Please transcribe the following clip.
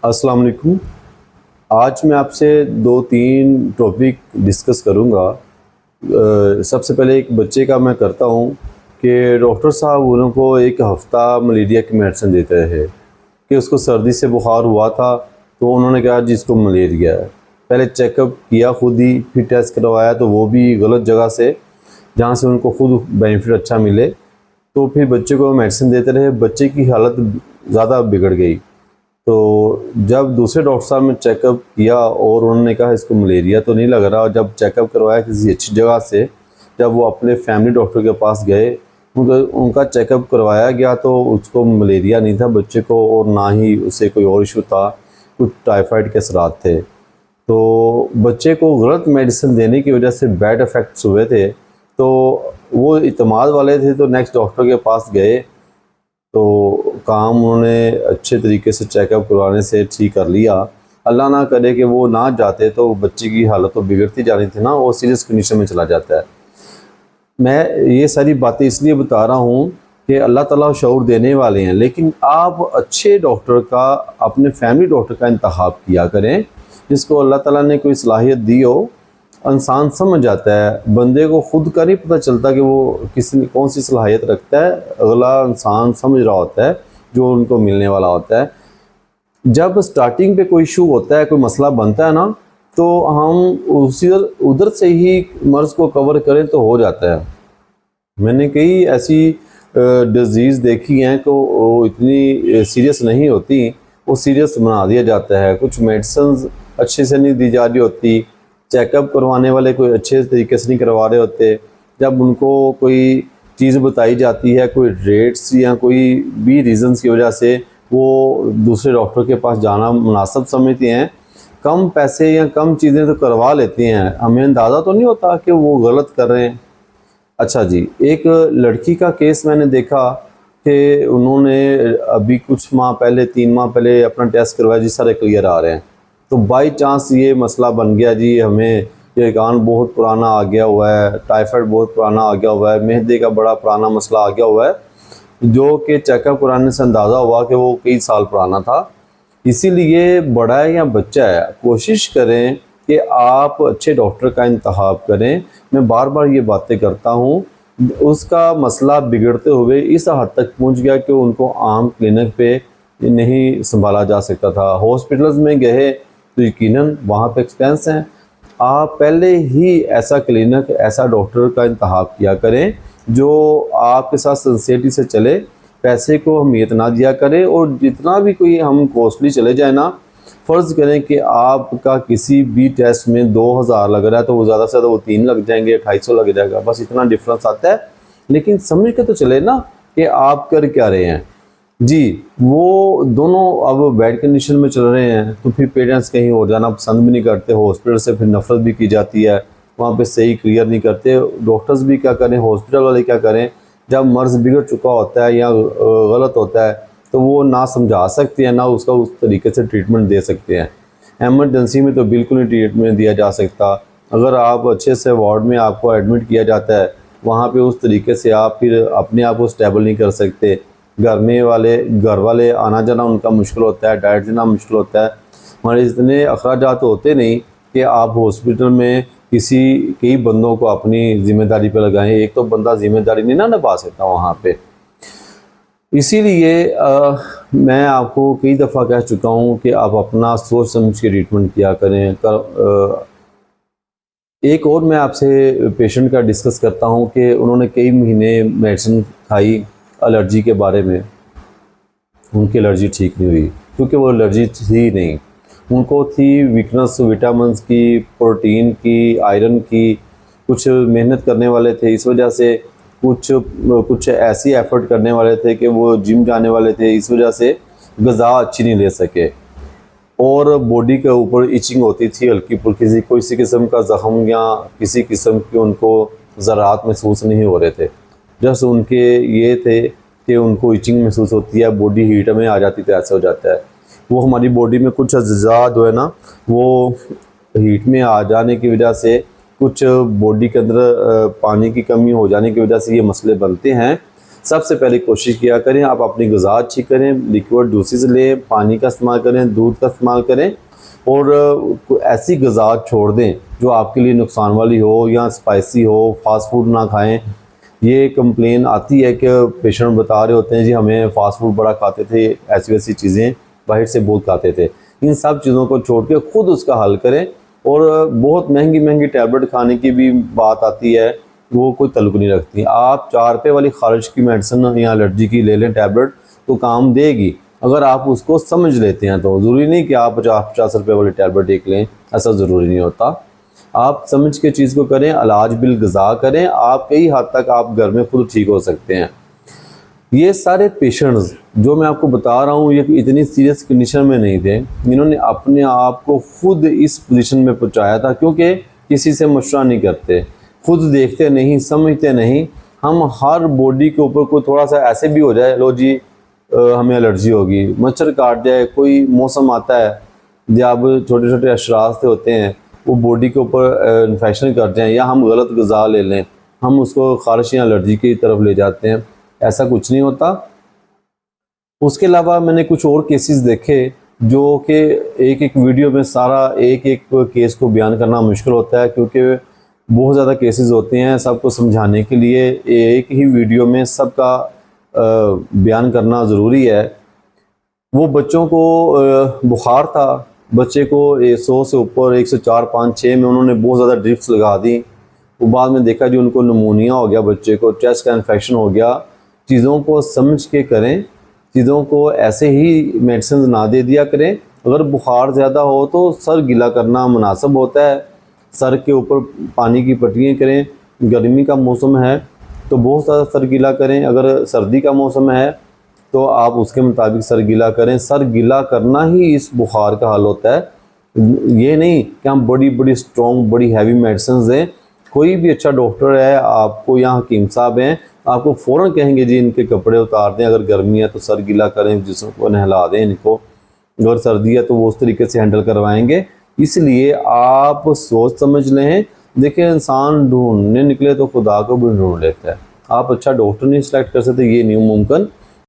अस्सलाम वालेकुम। आज मैं आपसे दो तीन टॉपिक डिस्कस करूंगा। सबसे पहले एक बच्चे का मैं करता हूं कि डॉक्टर साहब उनको एक हफ़्ता मलेरिया की मेडिसिन देते रहे कि उसको सर्दी से बुखार हुआ था, तो उन्होंने कहा जिसको मलेरिया है। पहले चेकअप किया खुद ही, फिर टेस्ट करवाया तो वो भी गलत जगह से, जहाँ से उनको खुद बेनिफिट अच्छा मिले, तो फिर बच्चे को मेडिसिन देते रहे। बच्चे की हालत ज़्यादा बिगड़ गई। तो जब दूसरे डॉक्टर साहब ने चेकअप किया और उन्होंने कहा इसको मलेरिया तो नहीं लग रहा, और जब चेकअप करवाया किसी अच्छी जगह से, जब वो अपने फैमिली डॉक्टर के पास गए, उनका चेकअप करवाया गया तो उसको मलेरिया नहीं था बच्चे को, और ना ही उसे कोई और इशू था, कुछ टाइफाइड के असरात थे। तो बच्चे को गलत मेडिसिन देने की वजह से बैड इफ़ेक्ट्स हुए थे। तो वो इतमाद वाले थे तो नेक्स्ट डॉक्टर के पास गए, तो काम उन्होंने अच्छे तरीके से चेकअप करवाने से ठीक कर लिया। अल्लाह ना करे कि वो ना जाते तो बच्चे की हालत तो बिगड़ती जानी थी ना, वो सीरियस कंडीशन में चला जाता है। मैं ये सारी बातें इसलिए बता रहा हूँ कि अल्लाह ताला शऊर देने वाले हैं, लेकिन आप अच्छे डॉक्टर का, अपने फैमिली डॉक्टर का इंतखाब किया करें, जिसको अल्लाह ताला ने कोई सलाहियत दी हो। इंसान समझ जाता है, बंदे को खुद का नहीं पता चलता कि वो किस कौन सी सलाहियत रखता है, अगला इंसान समझ रहा होता है जो उनको मिलने वाला होता है। जब स्टार्टिंग पे कोई इशू होता है, कोई मसला बनता है ना, तो हम उसी उधर से ही मर्ज़ को कवर करें तो हो जाता है। मैंने कई ऐसी डिजीज़ देखी हैं कि वो इतनी सीरियस नहीं होती, वो सीरियस बना दिया जाता है। कुछ मेडिसिन अच्छे से नहीं दी जा रही होती, चेकअप करवाने वाले कोई अच्छे तरीके से नहीं करवा रहे होते। जब उनको कोई चीज़ बताई जाती है, कोई रेट्स या कोई भी रीज़न्स की वजह से वो दूसरे डॉक्टर के पास जाना मुनासिब समझते हैं, कम पैसे या कम चीज़ें तो करवा लेते हैं, हमें अंदाज़ा तो नहीं होता कि वो गलत कर रहे हैं। अच्छा जी, एक लड़की का केस मैंने देखा कि उन्होंने अभी कुछ माह पहले, 3 माह पहले अपना टेस्ट करवाया जी, सारे क्लियर आ रहे हैं। तो बाई चांस ये मसला बन गया जी, हमें ये कान बहुत पुराना आ गया हुआ है, टाइफाइड बहुत पुराना आ गया हुआ है, मेहंदी का बड़ा पुराना मसला आ गया हुआ है, जो कि चेकअप कराने से अंदाज़ा हुआ कि वो कई साल पुराना था। इसीलिए बड़ा है या बच्चा है, कोशिश करें कि आप अच्छे डॉक्टर का इंतखाब करें। मैं बार बार ये बातें करता हूँ। उसका मसला बिगड़ते हुए इस हद तक पहुँच गया कि उनको आम क्लिनिक पे नहीं संभाला जा सकता था, हॉस्पिटल्स में गए तो यकीनन वहाँ पे एक्सपेंस हैं। आप पहले ही ऐसा क्लिनिक, ऐसा डॉक्टर का इंतखाब किया करें जो आपके साथ सिंसियरिटी से चले, पैसे को अहमियत ना दिया करें, और जितना भी कोई हम कॉस्टली चले जाए ना, फ़र्ज़ करें कि आपका किसी भी टेस्ट में 2000 लग रहा है, तो वो ज़्यादा से ज़्यादा वो 3 लग जाएंगे, 250 लग जाएगा, बस इतना डिफरेंस आता है। लेकिन समझ के तो चले ना कि आप कर क्या रहे हैं जी। वो दोनों अब बैड कंडीशन में चल रहे हैं, तो फिर पेरेंट्स कहीं और जाना पसंद भी नहीं करते, हॉस्पिटल से फिर नफरत भी की जाती है, वहाँ पे सही क्लियर नहीं करते। डॉक्टर्स भी क्या करें, हॉस्पिटल वाले क्या करें, जब मर्ज़ बिगड़ चुका होता है या गलत होता है, तो वो ना समझा सकते हैं, ना उसका उस तरीके से ट्रीटमेंट दे सकते हैं। एमरजेंसी में तो बिल्कुल ही ट्रीटमेंट दिया जा सकता। अगर आप अच्छे से वार्ड में आपको एडमिट किया जाता है, वहाँ पे उस तरीके से आप फिर अपने आप को स्टेबल नहीं कर सकते। घर वाले आना जाना उनका मुश्किल होता है, डाइट देना मुश्किल होता है। हमारे इतने अखराजात होते नहीं कि आप हॉस्पिटल में कई बंदों को अपनी ज़िम्मेदारी पे लगाएं। एक तो बंदा ज़िम्मेदारी नहीं ना निभा सकता वहाँ पे। इसीलिए मैं आपको कई दफ़ा कह चुका हूँ कि आप अपना सोच समझ के ट्रीटमेंट किया करें। एक और मैं आपसे पेशेंट का डिस्कस करता हूँ कि उन्होंने कई महीने मेडिसिन खाई एलर्जी के बारे में, उनकी एलर्जी ठीक नहीं हुई, क्योंकि वो एलर्जी थी नहीं, उनको थी वीकनेस विटामिन्स की, प्रोटीन की, आयरन की। कुछ मेहनत करने वाले थे, इस वजह से कुछ ऐसी एफर्ट करने वाले थे कि वो जिम जाने वाले थे, इस वजह से ग़िज़ा अच्छी नहीं ले सके, और बॉडी के ऊपर इचिंग होती थी हल्की फुल्की सी, किसी किस्म का ज़ख़म या किसी किस्म के उनको ज़रात महसूस नहीं हो रहे थे। जस्ट उनके ये थे कि उनको इचिंग महसूस होती है, बॉडी हीट में आ जाती, तो ऐसा हो जाता है। वो हमारी बॉडी में कुछ अज़्ज़ा जो है ना, वो हीट में आ जाने की वजह से, कुछ बॉडी के अंदर पानी की कमी हो जाने की वजह से ये मसले बनते हैं। सबसे पहले कोशिश किया करें आप अपनी ग़िज़ा अच्छी करें, लिक्विड जूसेस लें, पानी का इस्तेमाल करें, दूध का इस्तेमाल करें और ऐसी ग़िज़ा छोड़ दें जो आपके लिए नुकसान वाली हो या स्पाइसी हो, फास्ट फूड ना खाएं। ये कंप्लेन आती है कि पेशेंट बता रहे होते हैं जी हमें फ़ास्ट फूड बड़ा खाते थे, ऐसी वैसी चीज़ें बाहर से बहुत खाते थे। इन सब चीज़ों को छोड़ के ख़ुद उसका हल करें। और बहुत महंगी महंगी टैबलेट खाने की भी बात आती है, वो कोई तल्लुक़ नहीं रखती। आप 4 रुपये वाली ख़ारिश की मेडिसिन या एलर्जी की ले लें टैबलेट तो काम देगी, अगर आप उसको समझ लेते हैं तो। ज़रूरी नहीं कि आप 50 रुपये वाली टैबलेट एक लें, ऐसा ज़रूरी नहीं होता। आप समझ के चीज़ को करें, इलाज बिल ग़िज़ा करें, आप कई हद तक आप घर में खुद ठीक हो सकते हैं। ये सारे पेशेंट्स जो मैं आपको बता रहा हूँ ये इतनी सीरियस कंडीशन में नहीं थे, इन्होंने अपने आप को खुद इस पोजीशन में पहुँचाया था क्योंकि किसी से मशवरा नहीं करते, खुद देखते नहीं, समझते नहीं। हम हर बॉडी के ऊपर कोई थोड़ा सा ऐसे भी हो जाए, लो जी हमें एलर्जी होगी, मच्छर काट जाए, कोई मौसम आता है जब छोटे छोटे अशरात होते हैं वो बॉडी के ऊपर इन्फेक्शन कर जाएँ या हम गलत ग़िज़ा ले लें, हम उसको ख़ारिश या एलर्जी की तरफ ले जाते हैं। ऐसा कुछ नहीं होता। उसके अलावा मैंने कुछ और केसेस देखे जो कि एक एक वीडियो में सारा एक एक केस को बयान करना मुश्किल होता है क्योंकि बहुत ज़्यादा केसेस होते हैं। सबको समझाने के लिए एक ही वीडियो में सबका बयान करना ज़रूरी है। वो बच्चों को बुखार था, बच्चे को 100 से ऊपर 104, 5, 6 में उन्होंने बहुत ज़्यादा ड्रिप्स लगा दी। वो बाद में देखा जी उनको निमोनिया हो गया, बच्चे को चेस्ट का इन्फेक्शन हो गया। चीज़ों को समझ के करें, चीज़ों को ऐसे ही मेडिसिन ना दे दिया करें। अगर बुखार ज़्यादा हो तो सर गीला करना मुनासिब होता है, सर के ऊपर पानी की पट्टियाँ करें। गर्मी का मौसम है तो बहुत ज़्यादा सर गीला करें, अगर सर्दी का मौसम है तो आप उसके मुताबिक सर गीला करें। सर गीला करना ही इस बुखार का हल होता है, ये नहीं कि हम बड़ी बड़ी स्ट्रॉन्ग बड़ी हैवी मेडिसिन दें। कोई भी अच्छा डॉक्टर है आपको या हकीम साहब हैं आपको फ़ौरन कहेंगे जी इनके कपड़े उतार दें, अगर गर्मी है तो सर गीला करें, जिस्म को नहला दें इनको, अगर सर्दी है तो वो उस तरीके से हैंडल करवाएंगे। इसलिए आप सोच समझ लें। देखिए इंसान ढूंढने निकले तो खुदा को भी ढूंढ लेता है। आप अच्छा डॉक्टर नहीं सेलेक्ट कर सकते, ये नहीं मुमकिन।